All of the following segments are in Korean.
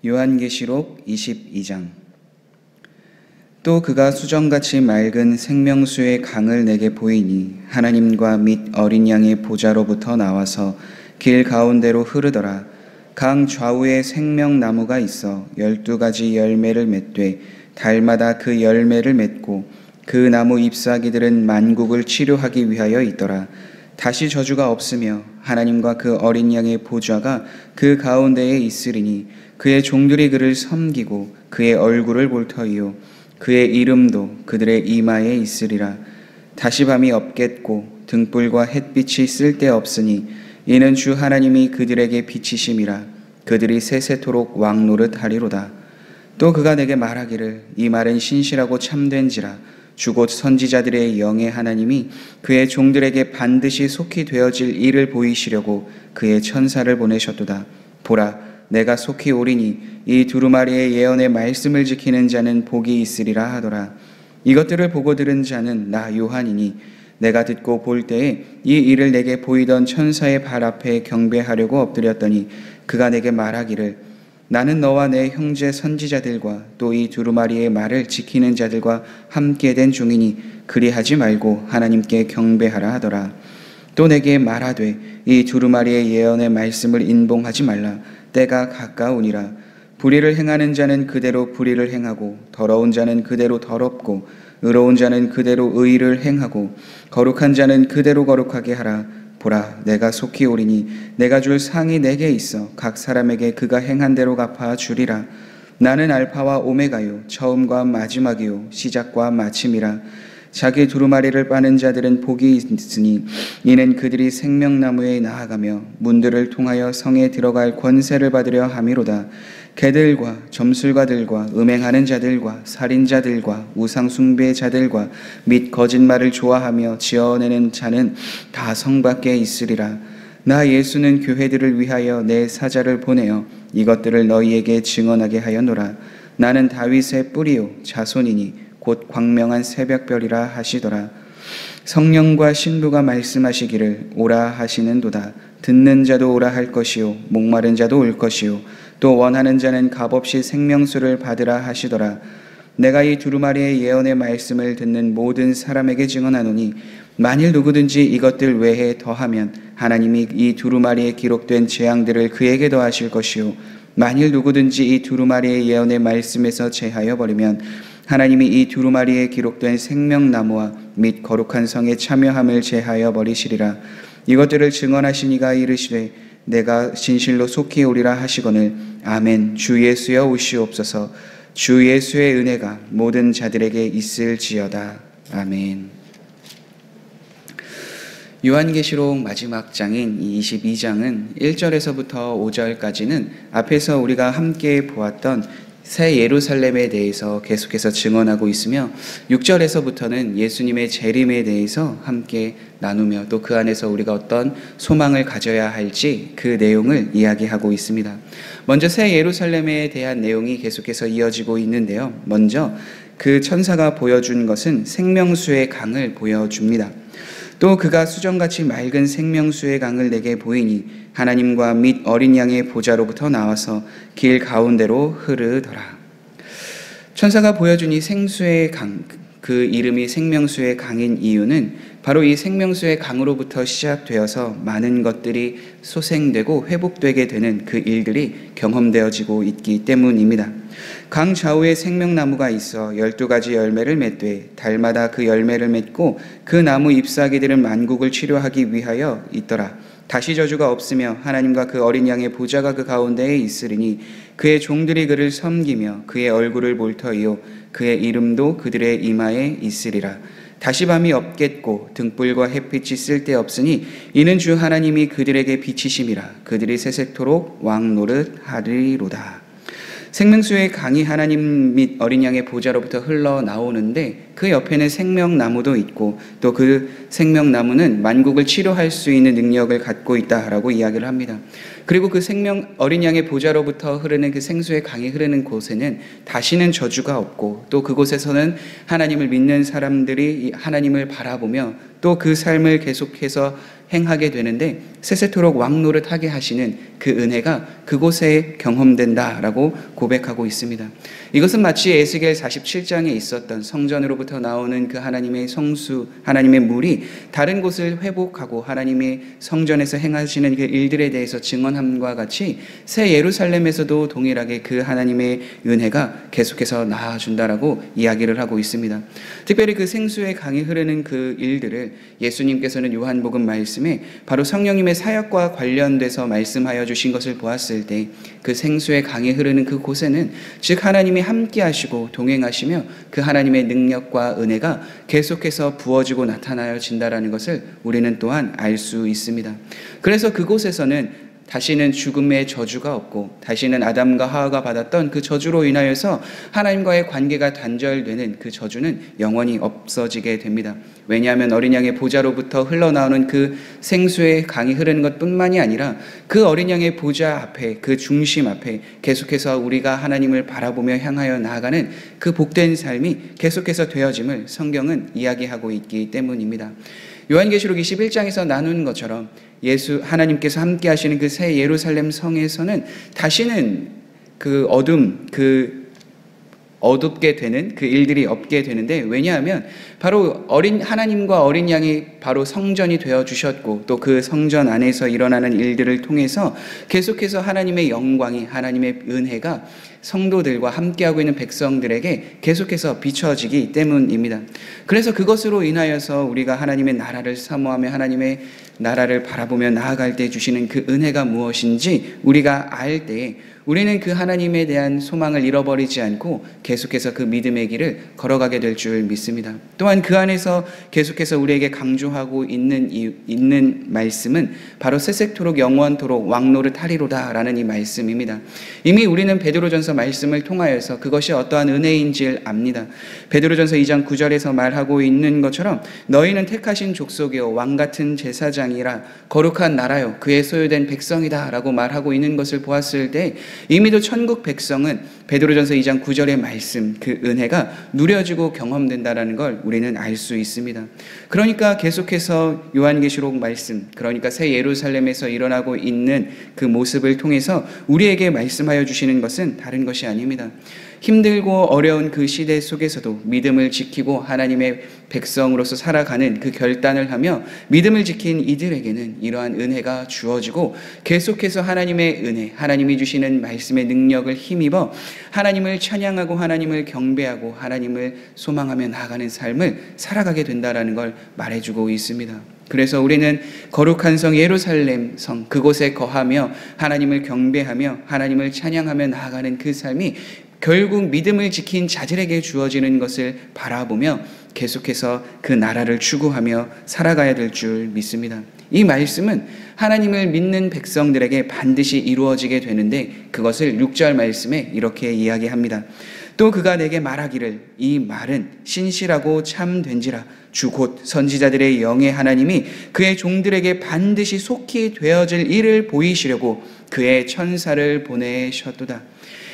요한계시록 22장. 또 그가 수정같이 맑은 생명수의 강을 내게 보이니 하나님과 및 어린 양의 보좌로부터 나와서 길 가운데로 흐르더라. 강 좌우에 생명나무가 있어 12가지 열매를 맺되 달마다 그 열매를 맺고 그 나무 잎사귀들은 만국을 치료하기 위하여 있더라. 다시 저주가 없으며 하나님과 그 어린 양의 보좌가 그 가운데에 있으리니 그의 종들이 그를 섬기고 그의 얼굴을 볼 터이요 그의 이름도 그들의 이마에 있으리라. 다시 밤이 없겠고 등불과 햇빛이 쓸데없으니 이는 주 하나님이 그들에게 비치심이라. 그들이 세세토록 왕노릇 하리로다. 또 그가 내게 말하기를 이 말은 신실하고 참된지라. 주 곧 선지자들의 영의 하나님이 그의 종들에게 반드시 속히 되어질 일을 보이시려고 그의 천사를 보내셨도다. 보라, 내가 속히 오리니 이 두루마리의 예언의 말씀을 지키는 자는 복이 있으리라 하더라. 이것들을 보고 들은 자는 나 요한이니 내가 듣고 볼 때에 이 일을 내게 보이던 천사의 발 앞에 경배하려고 엎드렸더니 그가 내게 말하기를 나는 너와 내 형제 선지자들과 또 이 두루마리의 말을 지키는 자들과 함께 된 중이니 그리하지 말고 하나님께 경배하라 하더라. 또 내게 말하되 이 두루마리의 예언의 말씀을 인봉하지 말라. 때가 가까우니라. 불의를 행하는 자는 그대로 불의를 행하고 더러운 자는 그대로 더럽고 의로운 자는 그대로 의를 행하고 거룩한 자는 그대로 거룩하게 하라. 보라, 내가 속히 오리니 내가 줄 상이 내게 있어 각 사람에게 그가 행한 대로 갚아 주리라. 나는 알파와 오메가요 처음과 마지막이요 시작과 마침이라. 자기 두루마리를 빠는 자들은 복이 있으니 이는 그들이 생명나무에 나아가며 문들을 통하여 성에 들어갈 권세를 받으려 함이로다. 개들과 점술가들과 음행하는 자들과 살인자들과 우상숭배자들과 및 거짓말을 좋아하며 지어내는 자는 다 성 밖에 있으리라. 나 예수는 교회들을 위하여 내 사자를 보내어 이것들을 너희에게 증언하게 하였노라. 나는 다윗의 뿌리요 자손이니 곧 광명한 새벽별이라 하시더라. 성령과 신부가 말씀하시기를 오라 하시는도다. 듣는 자도 오라 할 것이요 목마른 자도 올 것이요 또 원하는 자는 값없이 생명수를 받으라 하시더라. 내가 이 두루마리의 예언의 말씀을 듣는 모든 사람에게 증언하노니 만일 누구든지 이것들 외에 더하면 하나님이 이 두루마리에 기록된 재앙들을 그에게 더하실 것이요 만일 누구든지 이 두루마리의 예언의 말씀에서 제하여 버리면 하나님이 이 두루마리에 기록된 생명나무와 및 거룩한 성에 참여함을 제하여 버리시리라. 이것들을 증언하신 이가 이르시되 내가 진실로 속히 오리라 하시거늘 아멘. 주 예수여 오시옵소서. 주 예수의 은혜가 모든 자들에게 있을지어다. 아멘. 요한계시록 마지막 장인 22장은 1절에서부터 5절까지는 앞에서 우리가 함께 보았던 새 예루살렘에 대해서 계속해서 증언하고 있으며 6절에서부터는 예수님의 재림에 대해서 함께 나누며 또 그 안에서 우리가 어떤 소망을 가져야 할지 그 내용을 이야기하고 있습니다. 먼저 새 예루살렘에 대한 내용이 계속해서 이어지고 있는데요. 먼저 그 천사가 보여준 것은 생명수의 강을 보여줍니다. 또 그가 수정같이 맑은 생명수의 강을 내게 보이니 하나님과 및 어린 양의 보좌로부터 나와서 길 가운데로 흐르더라. 천사가 보여준 이 생수의 강, 그 이름이 생명수의 강인 이유는 바로 이 생명수의 강으로부터 시작되어서 많은 것들이 소생되고 회복되게 되는 그 일들이 경험되어지고 있기 때문입니다. 강 좌우에 생명나무가 있어 12가지 열매를 맺되 달마다 그 열매를 맺고 그 나무 잎사귀들은 만국을 치료하기 위하여 있더라. 다시 저주가 없으며 하나님과 그 어린 양의 보좌가 그 가운데에 있으리니 그의 종들이 그를 섬기며 그의 얼굴을 볼 터이요 그의 이름도 그들의 이마에 있으리라. 다시 밤이 없겠고 등불과 햇빛이 쓸데없으니 이는 주 하나님이 그들에게 비치심이라. 그들이 세세토록 왕노릇 하리로다. 생명수의 강이 하나님 및 어린 양의 보좌로부터 흘러나오는데 그 옆에는 생명나무도 있고 또 그 생명나무는 만국을 치료할 수 있는 능력을 갖고 있다라고 이야기를 합니다. 그리고 그 어린 양의 보좌로부터 흐르는 그 생수의 강이 흐르는 곳에는 다시는 저주가 없고 또 그곳에서는 하나님을 믿는 사람들이 하나님을 바라보며 또 그 삶을 계속해서 행하게 되는데 세세토록 왕노릇하게 하시는 그 은혜가 그곳에 경험된다라고 고백하고 있습니다. 이것은 마치 에스겔 47장에 있었던 성전으로부터 나오는 그 하나님의 성수, 하나님의 물이 다른 곳을 회복하고 하나님의 성전에서 행하시는 그 일들에 대해서 증언함과 같이 새 예루살렘에서도 동일하게 그 하나님의 은혜가 계속해서 나아준다라고 이야기를 하고 있습니다. 특별히 그 생수의 강이 흐르는 그 일들을 예수님께서는 요한복음 말씀에 바로 성령님의 사역과 관련돼서 말씀하여 주신 것을 보았을 때 그 생수의 강이 흐르는 그 곳에는 즉 하나님이 함께 하시고 동행하시며 그 하나님의 능력과 은혜가 계속해서 부어지고 나타나진다라는 것을 우리는 또한 알 수 있습니다. 그래서 그곳에서는 다시는 죽음의 저주가 없고 다시는 아담과 하와가 받았던 그 저주로 인하여서 하나님과의 관계가 단절되는 그 저주는 영원히 없어지게 됩니다. 왜냐하면 어린 양의 보좌로부터 흘러나오는 그 생수의 강이 흐르는 것뿐만이 아니라 그 어린 양의 보좌 앞에 그 중심 앞에 계속해서 우리가 하나님을 바라보며 향하여 나아가는 그 복된 삶이 계속해서 되어짐을 성경은 이야기하고 있기 때문입니다. 요한계시록 21장에서 나눈 것처럼 하나님께서 함께 하시는 그 새 예루살렘 성에서는 다시는 그 어둡게 되는 그 일들이 없게 되는데, 왜냐하면 바로 하나님과 어린 양이 바로 성전이 되어 주셨고 또 그 성전 안에서 일어나는 일들을 통해서 계속해서 하나님의 영광이, 하나님의 은혜가 성도들과 함께하고 있는 백성들에게 계속해서 비춰지기 때문입니다. 그래서 그것으로 인하여서 우리가 하나님의 나라를 사모하며 하나님의 나라를 바라보며 나아갈 때 주시는 그 은혜가 무엇인지 우리가 알 때에 우리는 그 하나님에 대한 소망을 잃어버리지 않고 계속해서 그 믿음의 길을 걸어가게 될 줄 믿습니다. 또한 그 안에서 계속해서 우리에게 강조하고 있는 말씀은 바로 세세토록 영원토록 왕노릇하리로다 라는 이 말씀입니다. 이미 우리는 베드로전서 말씀을 통하여서 그것이 어떠한 은혜인지를 압니다. 베드로전서 2장 9절에서 말하고 있는 것처럼 너희는 택하신 족속이요 왕같은 제사장이라 거룩한 나라요 그의 소유된 백성이다 라고 말하고 있는 것을 보았을 때 이미도 천국 백성은 베드로전서 2장 9절의 말씀, 그 은혜가 누려지고 경험된다라는 걸 우리는 알 수 있습니다. 그러니까 계속해서 요한계시록 말씀, 그러니까 새 예루살렘에서 일어나고 있는 그 모습을 통해서 우리에게 말씀하여 주시는 것은 다른 것이 아닙니다. 힘들고 어려운 그 시대 속에서도 믿음을 지키고 하나님의 백성으로서 살아가는 그 결단을 하며 믿음을 지킨 이들에게는 이러한 은혜가 주어지고 계속해서 하나님의 은혜, 하나님이 주시는 말씀의 능력을 힘입어 하나님을 찬양하고 하나님을 경배하고 하나님을 소망하며 나아가는 삶을 살아가게 된다라는 걸 말해주고 있습니다. 그래서 우리는 거룩한 성 예루살렘 성 그곳에 거하며 하나님을 경배하며 하나님을 찬양하며 나아가는 그 삶이 결국 믿음을 지킨 자들에게 주어지는 것을 바라보며 계속해서 그 나라를 추구하며 살아가야 될 줄 믿습니다. 이 말씀은 하나님을 믿는 백성들에게 반드시 이루어지게 되는데 그것을 6절 말씀에 이렇게 이야기합니다. 또 그가 내게 말하기를 이 말은 신실하고 참된지라 주 곧 선지자들의 영의 하나님이 그의 종들에게 반드시 속히 되어질 일을 보이시려고 그의 천사를 보내셨도다.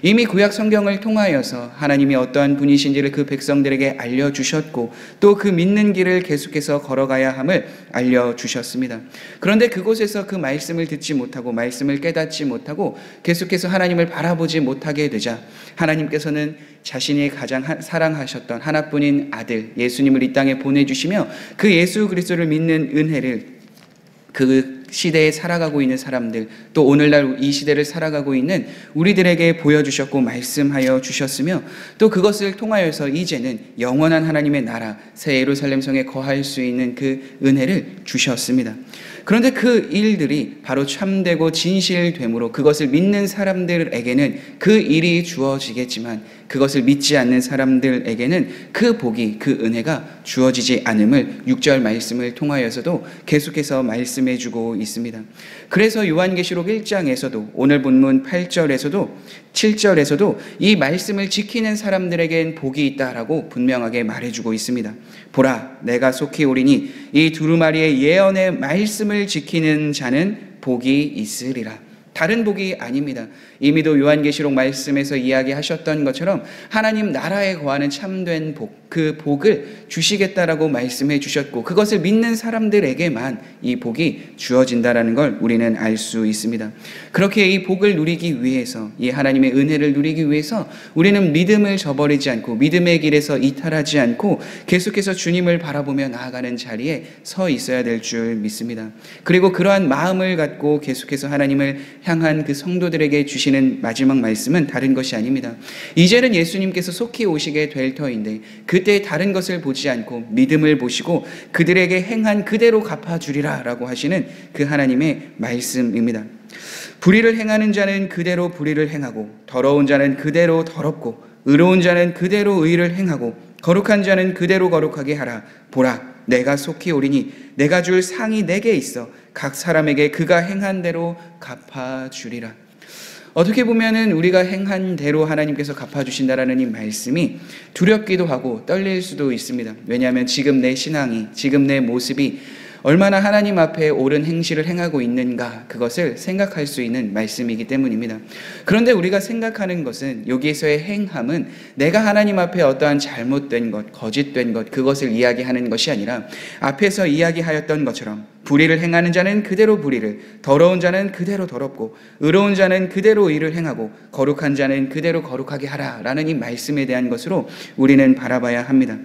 이미 구약 성경을 통하여서 하나님이 어떠한 분이신지를 그 백성들에게 알려주셨고 또 그 믿는 길을 계속해서 걸어가야 함을 알려주셨습니다. 그런데 그곳에서 그 말씀을 듣지 못하고 말씀을 깨닫지 못하고 계속해서 하나님을 바라보지 못하게 되자 하나님께서는 자신이 가장 사랑하셨던 하나뿐인 아들 예수님을 이 땅에 보내주시며 그 예수 그리스도를 믿는 은혜를 그 시대에 살아가고 있는 사람들 또 오늘날 이 시대를 살아가고 있는 우리들에게 보여주셨고 말씀하여 주셨으며 또 그것을 통하여서 이제는 영원한 하나님의 나라 새 예루살렘 성에 거할 수 있는 그 은혜를 주셨습니다. 그런데 그 일들이 바로 참되고 진실됨으로 그것을 믿는 사람들에게는 그 일이 주어지겠지만 그것을 믿지 않는 사람들에게는 그 복이 그 은혜가 주어지지 않음을 6절 말씀을 통하여서도 계속해서 말씀해주고 있습니다. 그래서 요한계시록 1장에서도 오늘 본문 8절에서도 7절에서도 이 말씀을 지키는 사람들에겐 복이 있다라고 분명하게 말해주고 있습니다. 보라 내가 속히 오리니 이 두루마리의 예언의 말씀을 지키는 자는 복이 있으리라. 다른 복이 아닙니다. 이미도 요한계시록 말씀에서 이야기하셨던 것처럼 하나님 나라에 거하는 참된 복, 그 복을 주시겠다라고 말씀해 주셨고 그것을 믿는 사람들에게만 이 복이 주어진다라는 걸 우리는 알 수 있습니다. 그렇게 이 복을 누리기 위해서, 이 하나님의 은혜를 누리기 위해서 우리는 믿음을 저버리지 않고 믿음의 길에서 이탈하지 않고 계속해서 주님을 바라보며 나아가는 자리에 서 있어야 될 줄 믿습니다. 그리고 그러한 마음을 갖고 계속해서 하나님을 향한 그 성도들에게 주시는 마지막 말씀은 다른 것이 아닙니다. 이제는 예수님께서 속히 오시게 될 터인데 그때 다른 것을 보지 않고 믿음을 보시고 그들에게 행한 그대로 갚아주리라 라고 하시는 그 하나님의 말씀입니다. 불의를 행하는 자는 그대로 불의를 행하고 더러운 자는 그대로 더럽고 의로운 자는 그대로 의를 행하고 거룩한 자는 그대로 거룩하게 하라. 보라, 내가 속히 오리니 내가 줄 상이 내게 있어 각 사람에게 그가 행한 대로 갚아주리라. 어떻게 보면은 우리가 행한 대로 하나님께서 갚아주신다라는 이 말씀이 두렵기도 하고 떨릴 수도 있습니다. 왜냐하면 지금 내 신앙이, 지금 내 모습이 얼마나 하나님 앞에 옳은 행실을 행하고 있는가, 그것을 생각할 수 있는 말씀이기 때문입니다. 그런데 우리가 생각하는 것은, 여기에서의 행함은 내가 하나님 앞에 어떠한 잘못된 것, 거짓된 것, 그것을 이야기하는 것이 아니라 앞에서 이야기하였던 것처럼 불의를 행하는 자는 그대로 불의를, 더러운 자는 그대로 더럽고 의로운 자는 그대로 의를 행하고 거룩한 자는 그대로 거룩하게 하라 라는 이 말씀에 대한 것으로 우리는 바라봐야 합니다.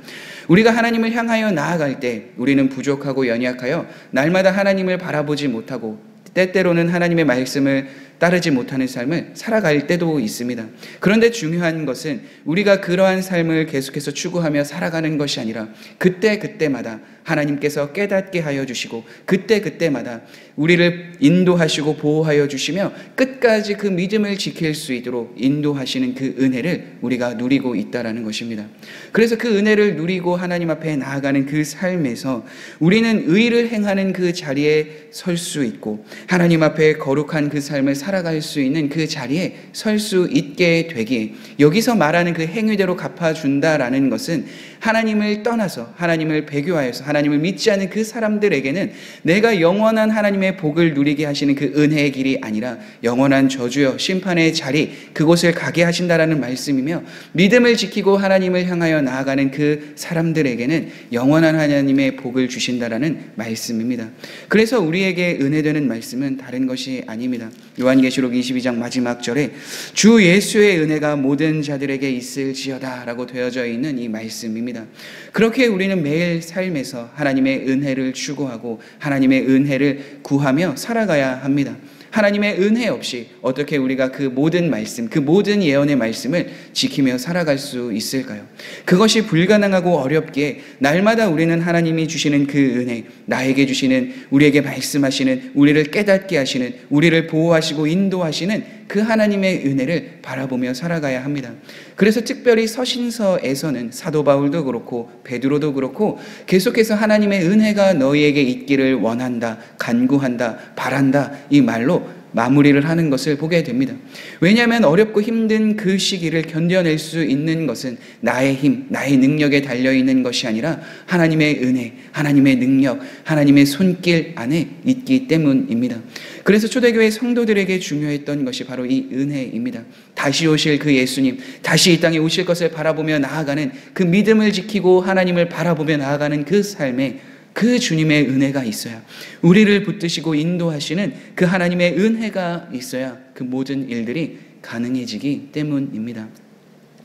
우리가 하나님을 향하여 나아갈 때 우리는 부족하고 연약하여 날마다 하나님을 바라보지 못하고 때때로는 하나님의 말씀을 따르지 못하는 삶을 살아갈 때도 있습니다. 그런데 중요한 것은 우리가 그러한 삶을 계속해서 추구하며 살아가는 것이 아니라 그때그때마다 하나님께서 깨닫게 하여 주시고 그때그때마다 우리를 인도하시고 보호하여 주시며 끝까지 그 믿음을 지킬 수 있도록 인도하시는 그 은혜를 우리가 누리고 있다는 것입니다. 그래서 그 은혜를 누리고 하나님 앞에 나아가는 그 삶에서 우리는 의를 행하는 그 자리에 설 수 있고 하나님 앞에 거룩한 그 삶을 살아갈 수 있는 그 자리에 설 수 있게 되기에, 여기서 말하는 그 행위대로 갚아준다라는 것은 하나님을 떠나서 하나님을 배교하여서 하나님을 믿지 않는 그 사람들에게는 내가 영원한 하나님의 복을 누리게 하시는 그 은혜의 길이 아니라 영원한 저주여 심판의 자리, 그곳을 가게 하신다라는 말씀이며, 믿음을 지키고 하나님을 향하여 나아가는 그 사람들에게는 영원한 하나님의 복을 주신다라는 말씀입니다. 그래서 우리에게 은혜되는 말씀은 다른 것이 아닙니다. 요한계시록 22장 마지막 절에 주 예수의 은혜가 모든 자들에게 있을지어다 라고 되어져 있는 이 말씀입니다. 그렇게 우리는 매일 삶에서 하나님의 은혜를 추구하고 하나님의 은혜를 구하며 살아가야 합니다. 하나님의 은혜 없이 어떻게 우리가 그 모든 말씀, 그 모든 예언의 말씀을 지키며 살아갈 수 있을까요? 그것이 불가능하고 어렵기에 날마다 우리는 하나님이 주시는 그 은혜, 나에게 주시는, 우리에게 말씀하시는, 우리를 깨닫게 하시는, 우리를 보호하시고 인도하시는 그 하나님의 은혜를 바라보며 살아가야 합니다. 그래서 특별히 서신서에서는 사도 바울도 그렇고 베드로도 그렇고 계속해서 하나님의 은혜가 너희에게 있기를 원한다, 간구한다, 바란다, 이 말로 마무리를 하는 것을 보게 됩니다. 왜냐하면 어렵고 힘든 그 시기를 견뎌낼 수 있는 것은 나의 힘, 나의 능력에 달려있는 것이 아니라 하나님의 은혜, 하나님의 능력, 하나님의 손길 안에 있기 때문입니다. 그래서 초대교회 성도들에게 중요했던 것이 바로 이 은혜입니다. 다시 오실 그 예수님, 다시 이 땅에 오실 것을 바라보며 나아가는 그 믿음을 지키고 하나님을 바라보며 나아가는 그 삶에 그 주님의 은혜가 있어야, 우리를 붙드시고 인도하시는 그 하나님의 은혜가 있어야 그 모든 일들이 가능해지기 때문입니다.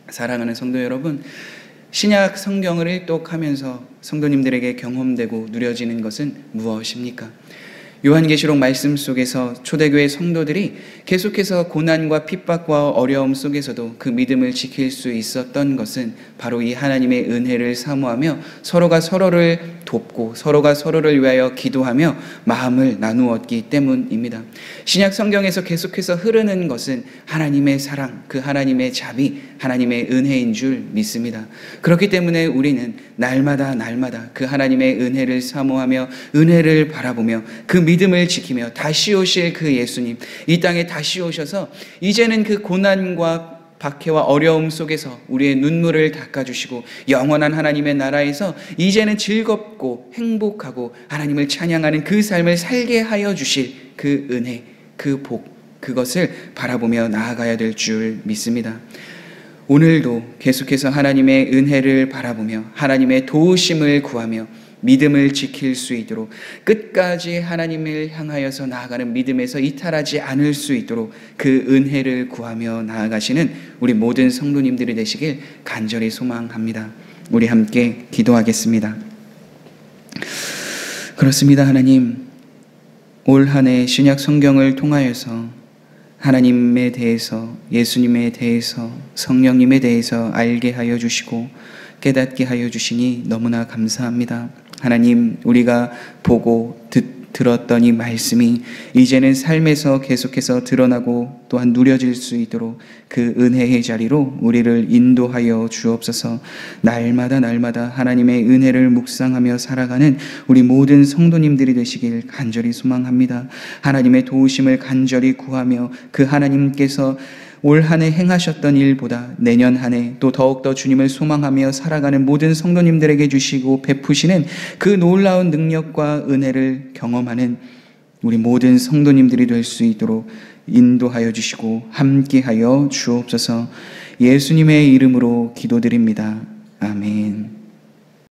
사랑하는 성도 여러분, 신약 성경을 일독하면서 성도님들에게 경험되고 누려지는 것은 무엇입니까? 요한계시록 말씀 속에서 초대교회 성도들이 계속해서 고난과 핍박과 어려움 속에서도 그 믿음을 지킬 수 있었던 것은 바로 이 하나님의 은혜를 사모하며 서로가 서로를 돕고 서로가 서로를 위하여 기도하며 마음을 나누었기 때문입니다. 신약 성경에서 계속해서 흐르는 것은 하나님의 사랑, 그 하나님의 자비, 하나님의 은혜인 줄 믿습니다. 그렇기 때문에 우리는 날마다 그 하나님의 은혜를 사모하며 은혜를 바라보며 그 믿음을 지키며 다시 오실 그 예수님, 이 땅에 다시 오셔서 이제는 그 고난과 박해와 어려움 속에서 우리의 눈물을 닦아주시고 영원한 하나님의 나라에서 이제는 즐겁고 행복하고 하나님을 찬양하는 그 삶을 살게 하여 주실 그 은혜, 그 복, 그것을 바라보며 나아가야 될 줄 믿습니다. 오늘도 계속해서 하나님의 은혜를 바라보며 하나님의 도우심을 구하며 믿음을 지킬 수 있도록, 끝까지 하나님을 향하여서 나아가는 믿음에서 이탈하지 않을 수 있도록 그 은혜를 구하며 나아가시는 우리 모든 성도님들이 되시길 간절히 소망합니다. 우리 함께 기도하겠습니다. 그렇습니다. 하나님, 올 한 해 신약 성경을 통하여서 하나님에 대해서, 예수님에 대해서, 성령님에 대해서 알게 하여 주시고 깨닫게 하여 주시니 너무나 감사합니다. 하나님, 우리가 보고 들었던 이 말씀이 이제는 삶에서 계속해서 드러나고 또한 누려질 수 있도록 그 은혜의 자리로 우리를 인도하여 주옵소서. 날마다 하나님의 은혜를 묵상하며 살아가는 우리 모든 성도님들이 되시길 간절히 소망합니다. 하나님의 도우심을 간절히 구하며 그 하나님께서 올 한 해 행하셨던 일보다 내년 한 해 또 더욱더 주님을 소망하며 살아가는 모든 성도님들에게 주시고 베푸시는 그 놀라운 능력과 은혜를 경험하는 우리 모든 성도님들이 될 수 있도록 인도하여 주시고 함께하여 주옵소서. 예수님의 이름으로 기도드립니다. 아멘.